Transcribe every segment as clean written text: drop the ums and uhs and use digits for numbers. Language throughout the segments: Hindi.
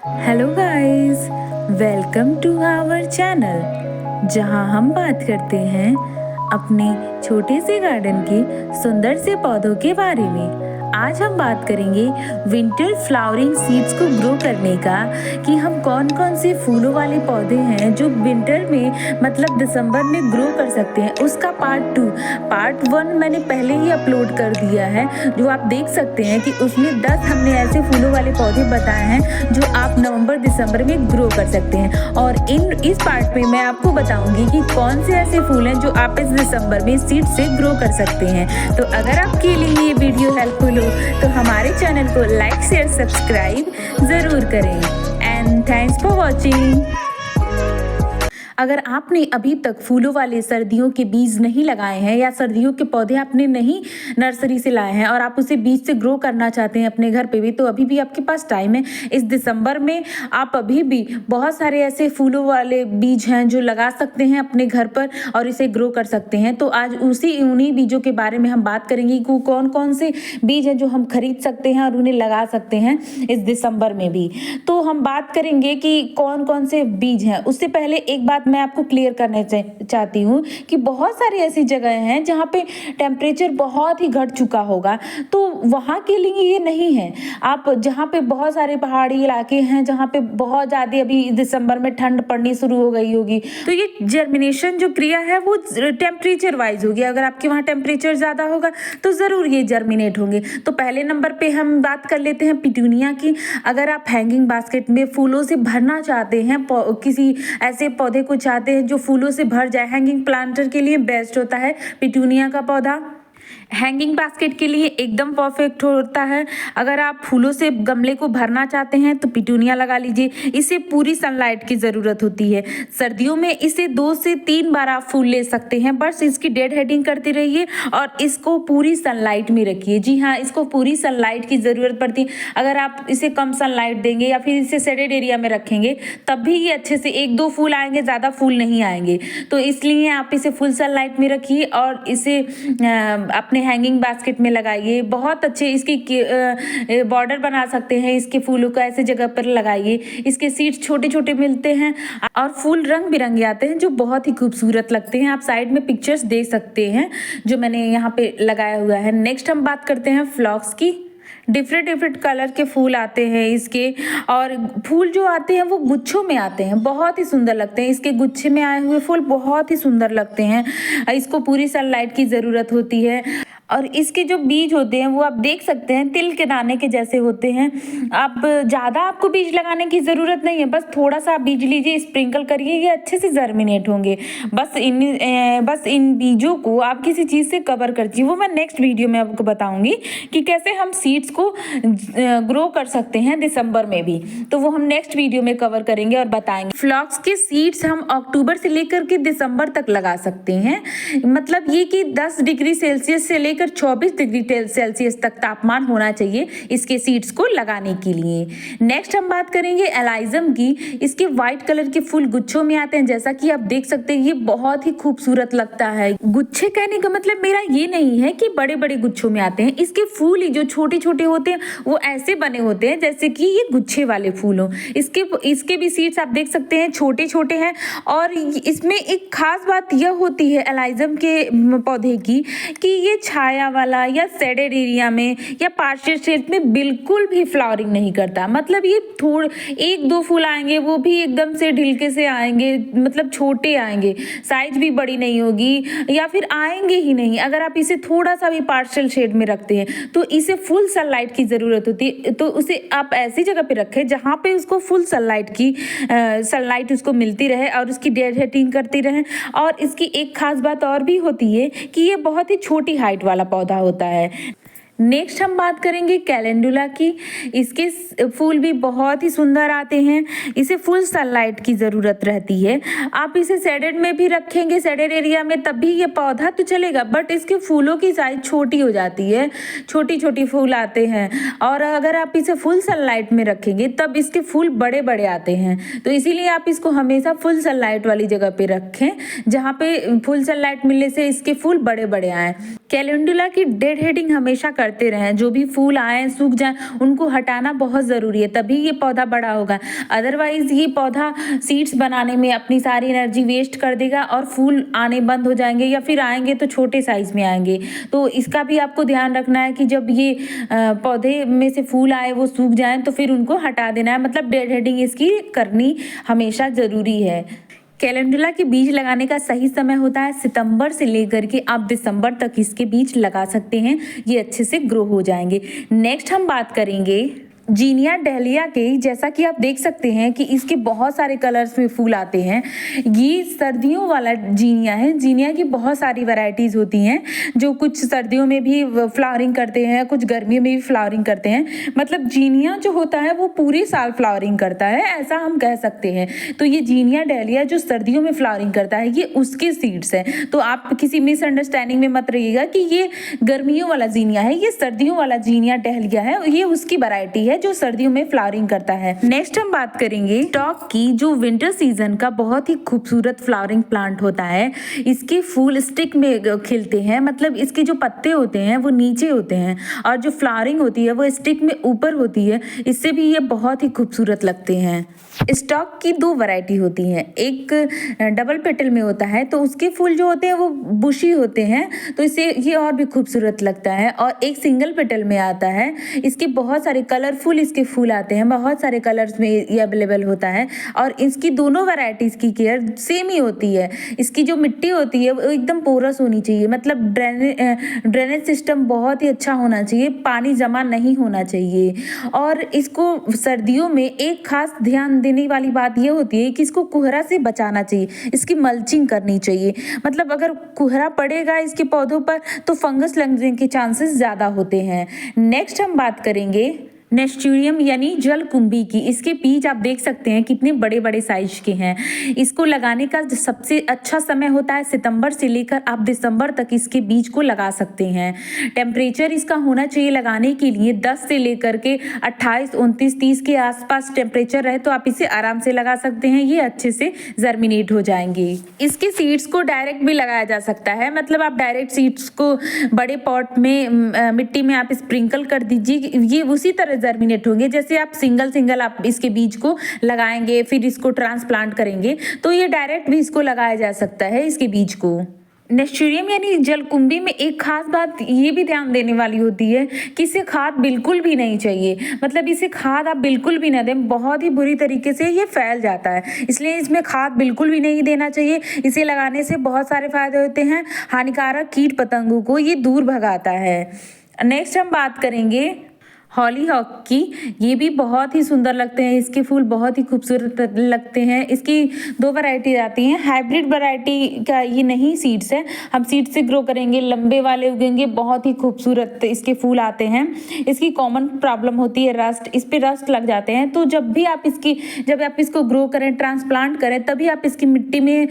Hello guys, welcome to our channel जहां हम बात करते हैं अपने छोटे से गार्डन के सुंदर से पौधों के बारे में। आज हम बात करेंगे विंटर फ्लावरिंग सीड्स को ग्रो करने का कि हम कौन कौन से फूलों वाले पौधे हैं जो विंटर में मतलब दिसंबर में ग्रो कर सकते हैं। उसका पार्ट 1 मैंने पहले ही अपलोड कर दिया है, जो आप देख सकते हैं कि उसमें 10 हमने ऐसे फूलों वाले पौधे बताए हैं जो आप नवंबर दिसंबर में ग्रो कर सकते हैं। और इस पार्ट में मैं आपको बताऊंगी कि कौन से ऐसे फूल हैं जो आप इस दिसंबर में सीड से ग्रो कर सकते हैं। तो अगर आपके लिए ये वीडियो हेल्पफुल हो तो हमारे चैनल को लाइक शेयर सब्सक्राइब ज़रूर करें। And thanks for watching. अगर आपने अभी तक फूलों वाले सर्दियों के बीज नहीं लगाए हैं या सर्दियों के पौधे आपने नहीं नर्सरी से लाए हैं और आप उसे बीज से ग्रो करना चाहते हैं अपने घर पे भी, तो अभी भी आपके पास टाइम है। इस दिसंबर में आप अभी भी बहुत सारे ऐसे फूलों वाले बीज हैं जो लगा सकते हैं अपने घर पर और इसे ग्रो कर सकते हैं। तो आज उन्हीं बीजों के बारे में हम बात करेंगे कि कौन कौन से बीज हैं जो हम खरीद सकते हैं और उन्हें लगा सकते हैं इस दिसंबर में भी। तो हम बात करेंगे कि कौन कौन से बीज हैं। उससे पहले एक बात मैं आपको क्लियर करना चाहती हूँ कि बहुत सारी ऐसी जगह हैं जहाँ पे टेम्परेचर बहुत ही घट चुका होगा, तो वहाँ के लिए ये नहीं है। आप जहाँ पे बहुत सारे पहाड़ी इलाके हैं जहाँ पे बहुत ज़्यादा अभी दिसंबर में ठंड पड़नी शुरू हो गई होगी, तो ये जर्मिनेशन जो क्रिया है वो टेम्परेचर वाइज होगी। अगर आपके वहाँ टेम्परेचर ज़्यादा होगा तो ज़रूर ये जर्मिनेट होंगे। तो पहले नंबर पे हम बात कर लेते हैं पिटूनिया की। अगर आप हैंगिंग बास्केट में फूलों से भरना चाहते हैं, किसी ऐसे पौधे को चाहते हैं जो फूलों से भर जाए, हैंगिंग प्लांटर के लिए बेस्ट होता है पिटूनिया का पौधा। हैंगिंग बास्केट के लिए एकदम परफेक्ट होता है। अगर आप फूलों से गमले को भरना चाहते हैं तो पिटूनिया लगा लीजिए। इसे पूरी सनलाइट की ज़रूरत होती है। सर्दियों में इसे 2 से 3 बार आप फूल ले सकते हैं, बस इसकी डेड हेडिंग करते रहिए और इसको पूरी सनलाइट में रखिए। जी हाँ, इसको पूरी सनलाइट की ज़रूरत पड़ती है। अगर आप इसे कम सनलाइट देंगे या फिर इसे शेडेड एरिया में रखेंगे तब भी ये अच्छे से 1-2 फूल आएंगे, ज़्यादा फूल नहीं आएंगे। तो इसलिए आप इसे फुल सनलाइट में रखिए और इसे अपने हैंगिंग बास्केट में लगाइए। बहुत अच्छे इसकी बॉर्डर बना सकते हैं। इसके फूलों को ऐसे जगह पर लगाइए। इसके सीड्स छोटे छोटे मिलते हैं और फूल रंग बिरंगे आते हैं जो बहुत ही खूबसूरत लगते हैं। आप साइड में पिक्चर्स देख सकते हैं जो मैंने यहाँ पे लगाया हुआ है। नेक्स्ट हम बात करते हैं फ्लॉक्स की। डिफरेंट कलर के फूल आते हैं इसके, और फूल जो आते हैं वो गुच्छों में आते हैं, बहुत ही सुंदर लगते हैं। इसके गुच्छे में आए हुए फूल बहुत ही सुंदर लगते हैं। इसको पूरी सनलाइट की ज़रूरत होती है और इसके जो बीज होते हैं वो आप देख सकते हैं तिल के दाने के जैसे होते हैं। आप ज़्यादा आपको बीज लगाने की ज़रूरत नहीं है, बस थोड़ा सा बीज लीजिए, स्प्रिंकल करिए, ये अच्छे से जर्मिनेट होंगे। बस इन बीजों को आप किसी चीज़ से कवर कर दीजिए। वो मैं नेक्स्ट वीडियो में आपको बताऊंगी कि कैसे हम सीड्स को ग्रो कर सकते हैं दिसंबर में भी, तो वो हम नेक्स्ट वीडियो में कवर करेंगे और बताएंगे। फ्लॉक्स के सीड्स हम अक्टूबर से लेकर के दिसंबर तक लगा सकते हैं। मतलब ये कि 10 डिग्री सेल्सियस से 24 डिग्री सेल्सियस तक तापमान होना चाहिए इसके सीड्स को लगाने के लिए। नेक्स्ट हम बात करेंगे एलाइजम की। इसके व्हाइट कलर के फूल गुच्छों में आते हैं, जैसा कि आप देख सकते हैं। ये बहुत ही खूबसूरत लगता है। गुच्छे कहने का मतलब मेरा ये नहीं है कि बड़े बड़े गुच्छों में आते हैं। इसके फूल ही जो छोटे छोटे होते हैं वो ऐसे बने होते हैं जैसे कि ये गुच्छे वाले फूल हो। इसके भी सीड्स आप देख सकते हैं, छोटे छोटे हैं। और इसमें एक खास बात यह होती है एलाइजम के पौधे की कि ये छाया वाला या शेडेड एरिया में या पार्शियल शेड में बिल्कुल भी फ्लावरिंग नहीं करता। मतलब ये 1-2 फूल आएंगे, वो भी एकदम से ढिलके से आएंगे, मतलब छोटे आएंगे, साइज भी बड़ी नहीं होगी या फिर आएंगे ही नहीं। अगर आप इसे थोड़ा सा भी पार्शियल शेड में रखते हैं तो इसे फुल सनलाइट की ज़रूरत होती है। तो उसे आप ऐसी जगह पे रखें जहाँ पे उसको फुल सनलाइट उसको मिलती रहे और उसकी डेड हेडिंग करती रहे। और इसकी एक खास बात और भी होती है कि ये बहुत ही छोटी हाइट वाला पौधा होता है। नेक्स्ट हम बात करेंगे कैलेंडुला की। इसके फूल भी बहुत ही सुंदर आते हैं। इसे फुल सनलाइट की ज़रूरत रहती है। आप इसे शेडेड में भी रखेंगे, शेडेड एरिया में, तब भी ये पौधा तो चलेगा, बट इसके फूलों की साइज छोटी हो जाती है, छोटी छोटी फूल आते हैं। और अगर आप इसे फुल सनलाइट में रखेंगे तब इसके फूल बड़े बड़े आते हैं। तो इसीलिए आप इसको हमेशा फुल सनलाइट वाली जगह पे रखें जहाँ पे फुल सनलाइट मिलने से इसके फूल बड़े बड़े आएँ। कैलेंडुला की डेड हेडिंग हमेशा करते रहें। जो भी फूल आए सूख जाएं उनको हटाना बहुत ज़रूरी है, तभी ये पौधा बड़ा होगा। अदरवाइज़ ये पौधा सीड्स बनाने में अपनी सारी एनर्जी वेस्ट कर देगा और फूल आने बंद हो जाएंगे, या फिर आएंगे तो छोटे साइज़ में आएंगे। तो इसका भी आपको ध्यान रखना है कि जब ये पौधे में से फूल आए वो सूख जाएं तो फिर उनको हटा देना है। मतलब डेड हेडिंग इसकी करनी हमेशा ज़रूरी है। कैलेंडुला के बीज लगाने का सही समय होता है सितंबर से लेकर के आप दिसंबर तक इसके बीज लगा सकते हैं, ये अच्छे से ग्रो हो जाएंगे। नेक्स्ट हम बात करेंगे जीनिया डहलिया के। जैसा कि आप देख सकते हैं कि इसके बहुत सारे कलर्स में फूल आते हैं। ये सर्दियों वाला जीनिया है। जीनिया की बहुत सारी वैरायटीज़ होती हैं, जो कुछ सर्दियों में भी फ्लावरिंग करते हैं, कुछ गर्मियों में भी फ्लावरिंग करते हैं। मतलब जीनिया जो होता है वो पूरे साल फ्लावरिंग करता है, ऐसा हम कह सकते हैं। तो ये जीनिया डहलिया जो सर्दियों में फ्लावरिंग करता है, ये उसके सीड्स हैं। तो आप किसी मिसअंडरस्टैंडिंग में मत रहिएगा कि ये गर्मियों वाला जीनिया है, ये सर्दियों वाला जीनिया डहलिया है, ये उसकी वैरायटी है जो सर्दियों में फ्लावरिंग करता है। नेक्स्ट हम बात करेंगे स्टॉक की, जो विंटर सीजन का बहुत ही खूबसूरत फ्लावरिंग प्लांट होता है। इसके फूल स्टिक में खिलते हैं, मतलब इसके जो पत्ते होते हैं वो नीचे होते हैं और जो फ्लावरिंग होती है वो स्टिक में ऊपर होती है। इससे भी ये बहुत ही खूबसूरत लगते हैं। स्टॉक की दो वैरायटी होती हैं, एक डबल पेटल में होता है तो उसके फूल जो होते हैं वो बुशी होते हैं, तो इससे ये और भी खूबसूरत लगता है। और एक सिंगल पेटल में आता है, इसके बहुत सारे कलरफुल इसके फूल आते हैं, बहुत सारे कलर्स में ये अवेलेबल होता है। और इसकी दोनों वैरायटीज़ की केयर सेम ही होती है। इसकी जो मिट्टी होती है वो एकदम पोरस होनी चाहिए, मतलब ड्रेनेज सिस्टम बहुत ही अच्छा होना चाहिए, पानी जमा नहीं होना चाहिए। और इसको सर्दियों में एक खास ध्यान देने वाली बात ये होती है कि इसको कोहरा से बचाना चाहिए, इसकी मल्चिंग करनी चाहिए। मतलब अगर कोहरा पड़ेगा इसके पौधों पर तो फंगस लगने के चांसेस ज़्यादा होते हैं। नेक्स्ट हम बात करेंगे नेस्टूरियम यानी जलकुंभी की। इसके बीज आप देख सकते हैं कितने बड़े बड़े साइज के हैं। इसको लगाने का सबसे अच्छा समय होता है सितंबर से लेकर आप दिसंबर तक इसके बीज को लगा सकते हैं। टेम्परेचर इसका होना चाहिए लगाने के लिए 10 से लेकर के 28, 29, 30 के आसपास टेम्परेचर रहे तो आप इसे आराम से लगा सकते हैं, ये अच्छे से जर्मिनेट हो जाएंगे। इसके सीड्स को डायरेक्ट भी लगाया जा सकता है, मतलब आप डायरेक्ट सीड्स को बड़े पॉट में मिट्टी में आप स्प्रिंकल कर दीजिए, ये उसी तरह जर्मिनेट होंगे जैसे आप सिंगल आप इसके बीज को लगाएंगे फिर इसको ट्रांसप्लांट करेंगे, तो ये डायरेक्ट भी इसको लगाया जा सकता है इसके बीज को। नेस्टूरियम यानी जलकुंभी में एक खास बात ये भी ध्यान देने वाली होती है कि इसे खाद बिल्कुल भी नहीं चाहिए, मतलब इसे खाद आप बिल्कुल भी ना दें, बहुत ही बुरी तरीके से ये फैल जाता है, इसलिए इसमें खाद बिल्कुल भी नहीं देना चाहिए। इसे लगाने से बहुत सारे फायदे होते हैं, हानिकारक कीट पतंगों को ये दूर भगाता है। नेक्स्ट हम बात करेंगे हॉलीहॉक की। ये भी बहुत ही सुंदर लगते हैं, इसके फूल बहुत ही खूबसूरत लगते हैं। इसकी दो वैरायटी आती हैं, हाइब्रिड वैरायटी का ये नहीं सीड्स है, हम सीड से ग्रो करेंगे, लंबे वाले उगेंगे, बहुत ही खूबसूरत इसके फूल आते हैं। इसकी कॉमन प्रॉब्लम होती है रस्ट, इस पर रस्ट लग जाते हैं, तो जब आप इसको ग्रो करें, ट्रांसप्लांट करें, तभी आप इसकी मिट्टी में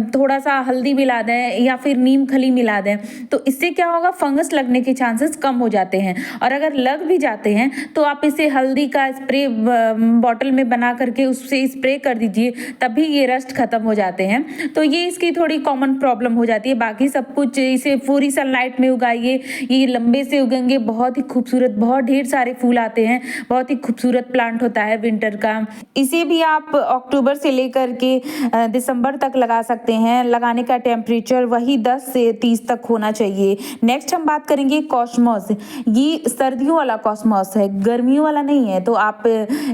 थोड़ा सा हल्दी मिला दें या फिर नीम खली मिला दें, तो इससे क्या होगा, फंगस लगने के चांसेस कम हो जाते हैं। और अगर लग भी जाते हैं तो आप इसे हल्दी का स्प्रे बॉटल में बना करके उससे स्प्रे कर दीजिए, तभी ये रस्ट खत्म हो जाते हैं। तो ये इसकी थोड़ी कॉमन प्रॉब्लम हो जाती है, बाकी सब कुछ इसे पूरी सनलाइट में उगाइए, ये लंबे से उगेंगे, बहुत ही खूबसूरत, बहुत ढेर सारे फूल आते हैं, बहुत ही खूबसूरत प्लांट होता है विंटर का। इसे भी आप अक्टूबर से लेकर के दिसंबर तक लगा सकते हैं। लगाने का टेम्परेचर वही 10 से 30 तक होना चाहिए। नेक्स्ट हम बात करेंगे कॉस्मोस। ये सर्दियों वाला कॉस्मोस है, गर्मियों वाला नहीं है, तो आप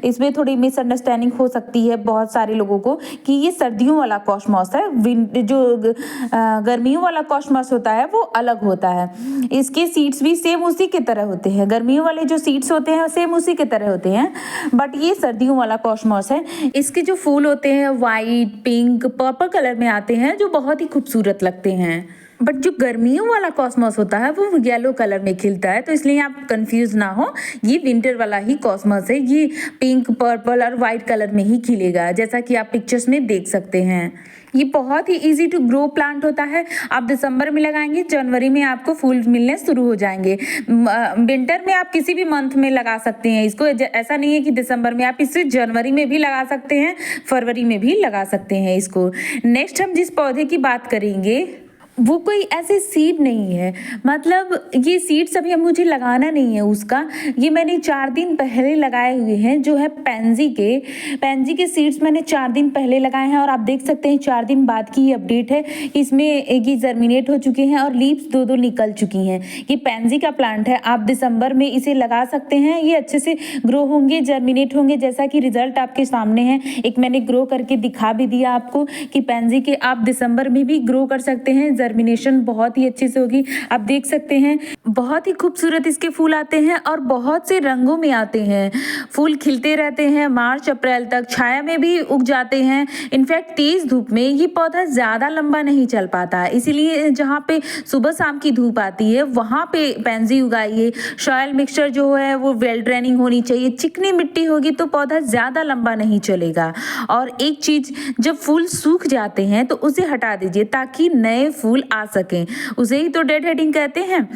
इसमें थोड़ी मिसअंडरस्टैंडिंग हो सकती है बहुत सारे लोगों को कि ये सर्दियों वाला कॉस्मोस है, जो गर्मियों वाला कॉस्मोस होता है वो अलग होता है। इसके सीड्स भी सेम उसी की तरह होते हैं, गर्मियों वाले जो सीड्स होते हैं सेम उसी की तरह होते हैं, बट ये सर्दियों वाला कॉस्मोस है। इसके जो फूल होते हैं वाइट, पिंक, पर्पल कलर में आते हैं, जो बहुत ही खूबसूरत लगते हैं। बट जो गर्मियों वाला कॉस्मोस होता है वो येलो कलर में खिलता है, तो इसलिए आप कंफ्यूज ना हो, ये विंटर वाला ही कॉस्मोस है। ये पिंक, पर्पल और वाइट कलर में ही खिलेगा, जैसा कि आप पिक्चर्स में देख सकते हैं। ये बहुत ही इजी टू ग्रो प्लांट होता है। आप दिसंबर में लगाएंगे, जनवरी में आपको फूल मिलने शुरू हो जाएंगे। विंटर में आप किसी भी मंथ में लगा सकते हैं इसको, ऐसा नहीं है कि दिसंबर में, आप इसे जनवरी में भी लगा सकते हैं, फरवरी में भी लगा सकते हैं इसको। नेक्स्ट हम जिस पौधे की बात करेंगे वो कोई ऐसे सीड नहीं है, मतलब ये सीड्स अभी अब मुझे लगाना नहीं है उसका। ये मैंने 4 दिन पहले लगाए हुए हैं, जो है पैंजी के सीड्स मैंने 4 दिन पहले लगाए हैं और आप देख सकते हैं 4 दिन बाद की ये अपडेट है। इसमें ये जर्मिनेट हो चुके हैं और लीव्स 2-2 निकल चुकी हैं। ये पैंजी का प्लांट है, आप दिसंबर में इसे लगा सकते हैं। ये अच्छे से ग्रो होंगे, जर्मिनेट होंगे, जैसा कि रिजल्ट आपके सामने है। एक मैंने ग्रो करके दिखा भी दिया आपको कि पैंजी के आप दिसंबर में भी ग्रो कर सकते हैं। जर्मिनेशन बहुत ही अच्छे से होगी। आप देख सकते हैं बहुत ही खूबसूरत इसके फूल आते हैं और बहुत से रंगों में आते हैं। फूल खिलते रहते हैं मार्च अप्रैल तक, छाया में भी उग जाते हैं। इनफैक्ट तेज धूप में ये पौधा ज़्यादा लंबा नहीं चल पाता, इसीलिए जहाँ पे सुबह शाम की धूप आती है वहाँ पे पैंजी उगाइए। सॉइल मिक्सचर जो है वो वेल ड्रेनिंग होनी चाहिए। चिकनी मिट्टी होगी तो पौधा ज़्यादा लंबा नहीं चलेगा। और एक चीज़, जब फूल सूख जाते हैं तो उसे हटा दीजिए ताकि नए फूल आ सकें। उसे ही तो डेड हेडिंग कहते हैं।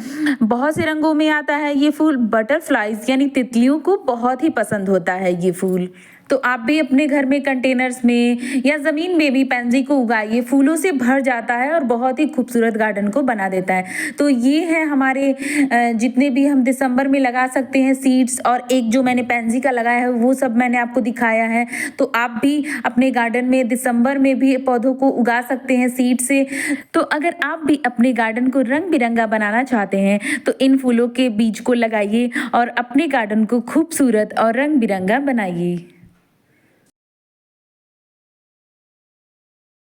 बहुत से रंगों में आता है ये फूल। बटरफ्लाइज यानी तितलियों को बहुत ही पसंद होता है ये फूल। तो आप भी अपने घर में कंटेनर्स में या ज़मीन में भी पैंजी को उगाइए। फूलों से भर जाता है और बहुत ही खूबसूरत गार्डन को बना देता है। तो ये है हमारे जितने भी हम दिसंबर में लगा सकते हैं सीड्स, और एक जो मैंने पैंजी का लगाया है वो सब मैंने आपको दिखाया है। तो आप भी अपने गार्डन में दिसंबर में भी पौधों को उगा सकते हैं सीड से। तो अगर आप भी अपने गार्डन को रंग बिरंगा बनाना चाहते हैं तो इन फूलों के बीज को लगाइए और अपने गार्डन को खूबसूरत और रंग बिरंगा बनाइए।